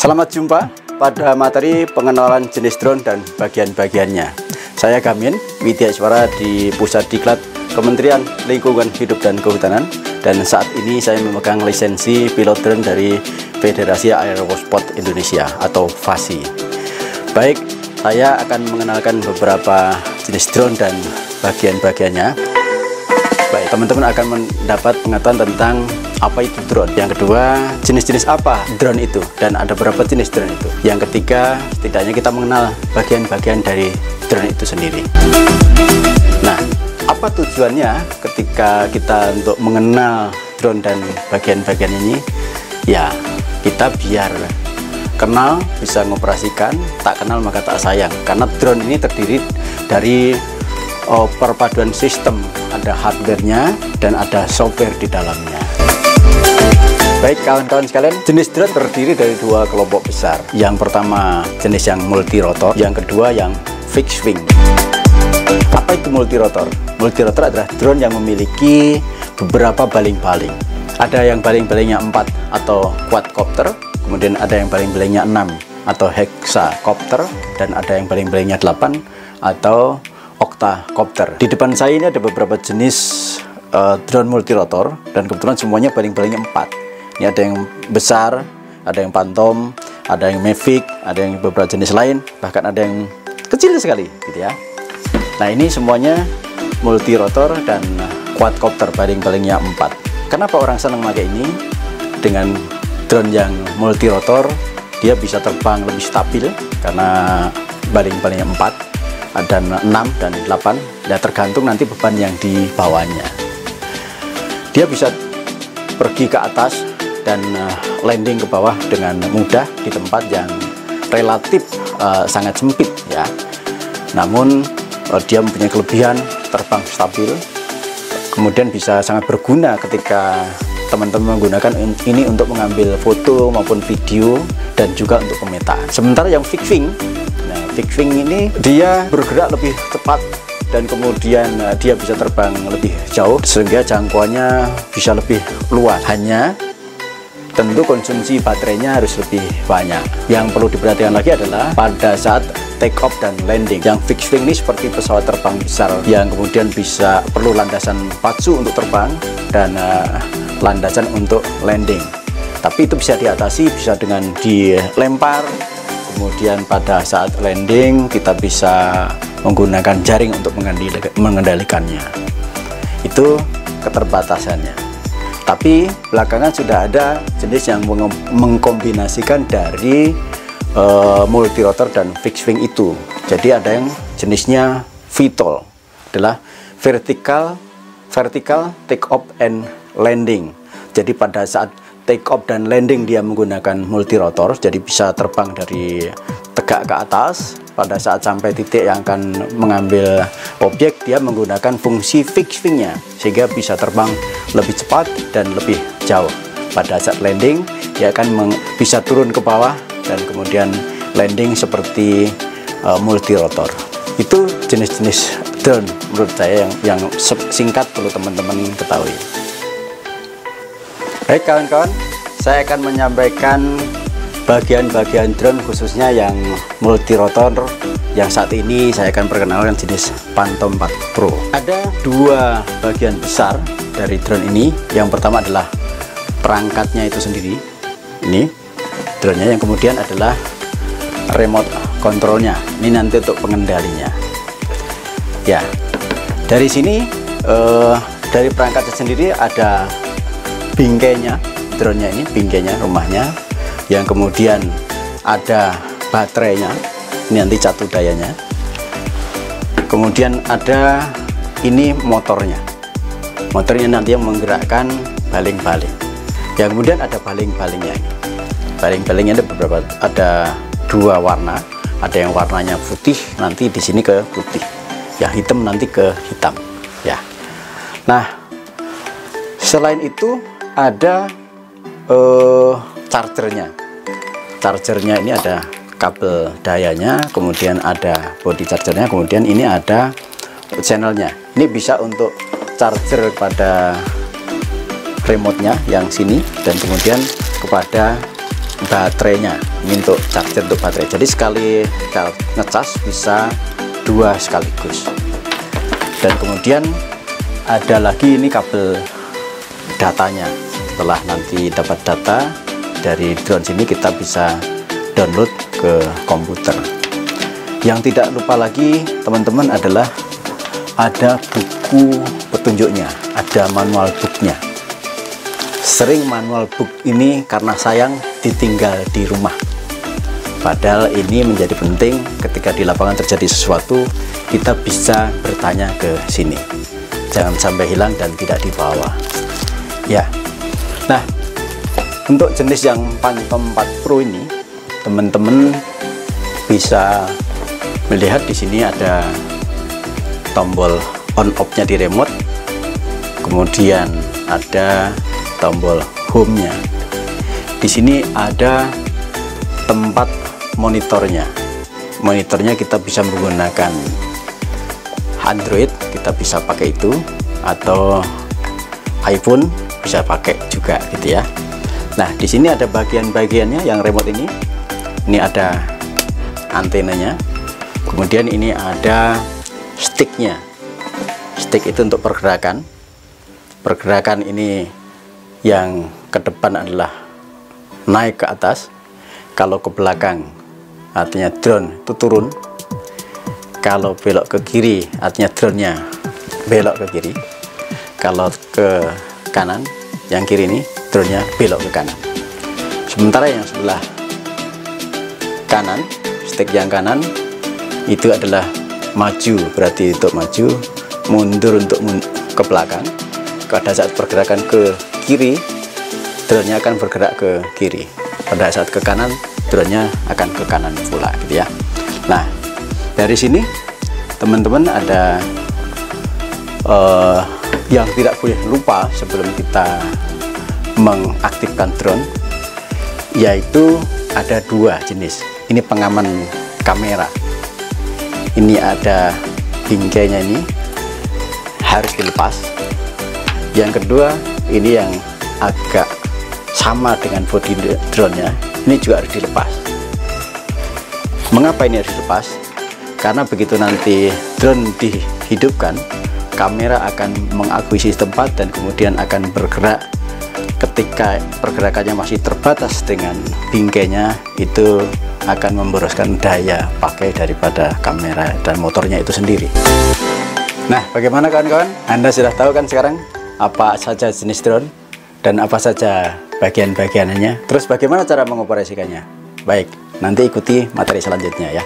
Selamat jumpa pada materi pengenalan jenis drone dan bagian-bagiannya. Saya Gamin Widyaswara di Pusat Diklat Kementerian Lingkungan Hidup dan Kehutanan, dan saat ini saya memegang lisensi pilot drone dari Federasi Aerosport Indonesia atau FASI. Baik, saya akan mengenalkan beberapa jenis drone dan bagian-bagiannya. Baik, teman-teman akan mendapat pengetahuan tentang apa itu drone. Yang kedua, jenis-jenis apa drone itu dan ada berapa jenis drone itu. Yang ketiga, setidaknya kita mengenal bagian-bagian dari drone itu sendiri. Nah, apa tujuannya ketika kita untuk mengenal drone dan bagian-bagian ini? Ya, kita biar kenal bisa mengoperasikan, tak kenal maka tak sayang. Karena drone ini terdiri dari perpaduan sistem, ada hardware-nya dan ada software di dalamnya. Baik kawan-kawan sekalian, jenis drone terdiri dari dua kelompok besar. Yang pertama jenis yang multirotor, yang kedua yang fixed wing. Apa itu multirotor? Multirotor adalah drone yang memiliki beberapa baling-baling. Ada yang baling-balingnya 4 atau quadcopter, kemudian ada yang baling-balingnya 6 atau hexacopter, dan ada yang baling-balingnya 8 atau octacopter. Di depan saya ini ada beberapa jenis drone multirotor, dan kebetulan semuanya baling-balingnya 4. Ini ada yang besar, ada yang Phantom, ada yang Mavic, ada yang beberapa jenis lain, bahkan ada yang kecil sekali gitu ya. Nah, ini semuanya multirotor dan quadcopter, baling-balingnya 4. Kenapa orang senang pakai ini? Dengan drone yang multirotor, dia bisa terbang lebih stabil karena baling-balingnya 4, ada 6 dan 8, ya tergantung nanti beban yang dibawanya. Dia bisa pergi ke atas dan landing ke bawah dengan mudah di tempat yang relatif sangat sempit ya. Namun dia mempunyai kelebihan terbang stabil, kemudian bisa sangat berguna ketika teman-teman menggunakan ini untuk mengambil foto maupun video dan juga untuk pemetaan. Sementara yang fixed wing, nah fixed wing ini dia bergerak lebih cepat dan kemudian dia bisa terbang lebih jauh sehingga jangkauannya bisa lebih luas. Hanya tentu konsumsi baterainya harus lebih banyak. Yang perlu diperhatikan lagi adalah pada saat take off dan landing. Yang fixed wing ini seperti pesawat terbang besar yang kemudian bisa perlu landasan pacu untuk terbang dan landasan untuk landing. Tapi itu bisa diatasi, bisa dengan dilempar, kemudian pada saat landing kita bisa menggunakan jaring untuk mengendalikannya. Itu keterbatasannya. Tapi belakangan sudah ada jenis yang mengkombinasikan dari multirotor dan fixed wing itu. Jadi ada yang jenisnya VTOL, adalah vertical take off and landing. Jadi pada saat take off dan landing dia menggunakan multirotor, jadi bisa terbang dari tegak ke atas. Pada saat sampai titik yang akan mengambil objek, dia menggunakan fungsi fixed wing-nya sehingga bisa terbang lebih cepat dan lebih jauh. Pada saat landing dia akan bisa turun ke bawah dan kemudian landing seperti multirotor. Itu jenis-jenis drone menurut saya yang singkat perlu teman-teman ketahui. Baik kawan-kawan, saya akan menyampaikan bagian-bagian drone khususnya yang multirotor yang saat ini saya akan perkenalkan jenis Phantom 4 Pro. Ada dua bagian besar dari drone ini. Yang pertama adalah perangkatnya itu sendiri, ini drone-nya, yang kemudian adalah remote controlnya, ini nanti untuk pengendalinya ya. Dari sini dari perangkatnya sendiri ada bingkainya, drone-nya ini bingkainya, rumahnya, yang kemudian ada baterainya, ini nanti catu dayanya, kemudian ada ini motornya nanti yang menggerakkan baling-baling, yang kemudian ada baling-balingnya ini. Baling-balingnya ada beberapa, ada dua warna, ada yang warnanya putih, nanti di sini ke putih, yang hitam nanti ke hitam ya. Nah, selain itu ada chargernya ini ada kabel dayanya, kemudian ada body chargernya, kemudian ini ada channelnya. Ini bisa untuk charger pada remote-nya yang sini dan kemudian kepada baterainya. Ini untuk charger untuk baterai, jadi sekali ngecas bisa 2 sekaligus. Dan kemudian ada lagi ini kabel datanya. Setelah nanti dapat data dari drone sini, kita bisa download ke komputer. Yang tidak lupa lagi teman-teman adalah ada buku petunjuknya, ada manual booknya. Sering manual book ini karena sayang ditinggal di rumah, padahal ini menjadi penting ketika di lapangan terjadi sesuatu, kita bisa bertanya ke sini, jangan sampai hilang dan tidak dibawa ya. Nah, untuk jenis yang Phantom 4 Pro ini, teman-teman bisa melihat di sini ada tombol on off-nya di remote, kemudian ada tombol home-nya. Di sini ada tempat monitornya. Monitornya kita bisa menggunakan Android, kita bisa pakai itu, atau iPhone bisa pakai juga gitu ya. Nah, di sini ada bagian-bagiannya yang remote ini. Ini ada antenanya. Kemudian ini ada sticknya. Stick itu untuk pergerakan. Pergerakan ini yang ke depan adalah naik ke atas. Kalau ke belakang artinya drone itu turun. Kalau belok ke kiri artinya drone-nya belok ke kiri. Kalau ke kanan, yang kiri ini drone-nya belok ke kanan. Sementara yang sebelah kanan, stick yang kanan itu adalah maju, berarti untuk maju, mundur untuk ke belakang. Pada saat pergerakan ke kiri, drone-nya akan bergerak ke kiri. Pada saat ke kanan, drone-nya akan ke kanan pula gitu ya. Nah, dari sini teman-teman ada yang tidak boleh lupa sebelum kita mengaktifkan drone, yaitu ada 2 jenis. Ini pengaman kamera. Ini ada bingkainya, ini harus dilepas. Yang kedua, ini yang agak sama dengan body drone-nya, ini juga harus dilepas. Mengapa ini harus dilepas? Karena begitu nanti drone dihidupkan, kamera akan mengakuisisi tempat dan kemudian akan bergerak. Ketika pergerakannya masih terbatas dengan bingkainya, itu akan memboroskan daya pakai daripada kamera dan motornya itu sendiri. Nah, bagaimana kawan-kawan? Anda sudah tahu kan sekarang apa saja jenis drone dan apa saja bagian-bagiannya. Terus bagaimana cara mengoperasikannya? Baik, nanti ikuti materi selanjutnya ya.